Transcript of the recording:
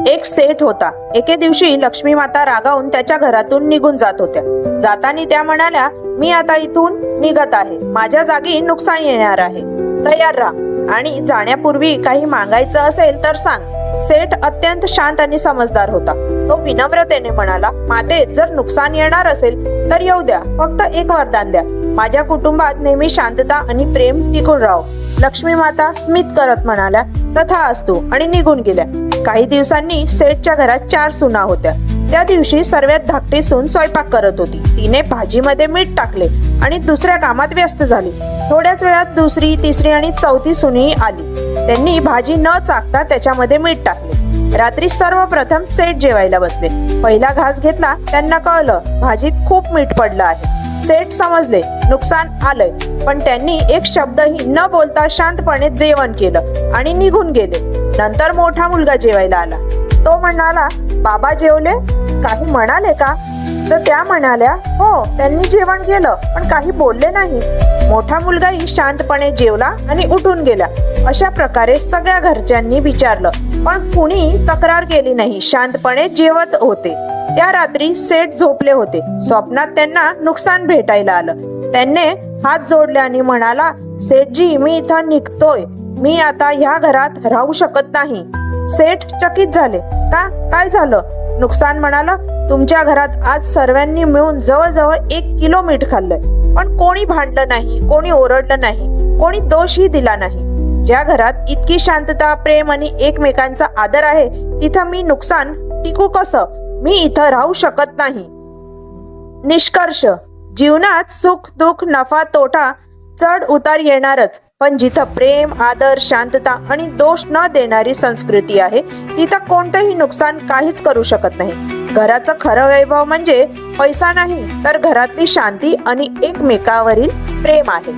एक सेठ होता. एके दिवशी लक्ष्मी माता रागावून त्याच्या घरातून निघून जात होत्या. जाताना त्या म्हणाल्या, मी आता इथून निघत आहे. माझ्या जागी नुकसान येणार आहे. तयार राहा आणि जाण्यापूर्वी काही मागायचं असेल तर सांग. सेठ अत्यंत शांत आणि समजदार होता. तो विनम्रतेने म्हणाला, माते, जर नुकसान येणार असेल तर येऊ द्या. फक्त एक वरदान द्या. माझ्या कुटुंबात नेहमी शांतता आणि प्रेम टिकून राहो. लक्ष्मी माता स्मित करत म्हणाल्या, तथास्तु, आणि निघून गेल्या. काही दिवसांनी सेठच्या घरात 4 सुना होत्या. त्या दिवशी सर्वात धाकटी सून स्वयंपाक करत होती. तिने भाजीमध्ये मीठ टाकले आणि दुसऱ्या कामात व्यस्त झाली. थोड्याच वेळात दुसरी, तिसरी आणि चौथी सुनही आली. त्यांनी भाजी न चाकता त्याच्यामध्ये मीठ टाकले. रात्री सर्वप्रथम सेठ जेवायला बसले. पहिला घास घेतला. त्यांना कळलं भाजीत खूप मीठ पडलं आहे. सेठ समजले नुकसान आलंय, पण त्यांनी एक शब्दही न बोलता शांतपणे जेवण केलं आणि निघून गेले. नंतर मोठा मुलगा जेवायला आला. तो म्हणाला, बाबा जेवले? काही म्हणाले का? तर त्या म्हणाल्या, हो, त्यांनी जेवण केलं पण काही बोलले नाही. मोठा मुलगाही शांतपणे जेवला आणि उठून गेला. अशा प्रकारे सगळ्या घरच्यांनी विचारलं, पण कुणी तक्रार केली नाही. शांतपणे जेवत होते. त्या रात्री सेठ झोपले होते. स्वप्नात त्यांना नुकसान भेटायला आलं. त्यांनी हात जोडले आणि म्हणाला, सेठजी, मी इथं निघतोय. मी आता ह्या घरात राहू शकत नाही. सेठ चकित झाले. का? काय झालं? नुकसान म्हणाला, तुमच्या घरात आज सर्वांनी मिळून जवळजवळ 1 किलो मीठ खाल्लंय, पण कोणी भांडलं नाही, कोणी ओरडलं नाही, कोणी दोषही दिला नाही. ज्या घरात इतकी शांतता, प्रेम आणि एकमेकांचा आदर आहे, तिथं मी नुकसान टिकू कसं? मी इथं राहू शकत नाही. निष्कर्ष: जीवनात सुख दुःख, नफा तोटा, चढ उतार येणारच, पण जिथं प्रेम, आदर, शांतता आणि दोष न देणारी संस्कृती आहे, तिथं कोणतंही नुकसान काहीच करू शकत नाही. घराचं खरं वैभव म्हणजे पैसा नाही, तर घरातली शांती आणि एकमेकावरील प्रेम आहे.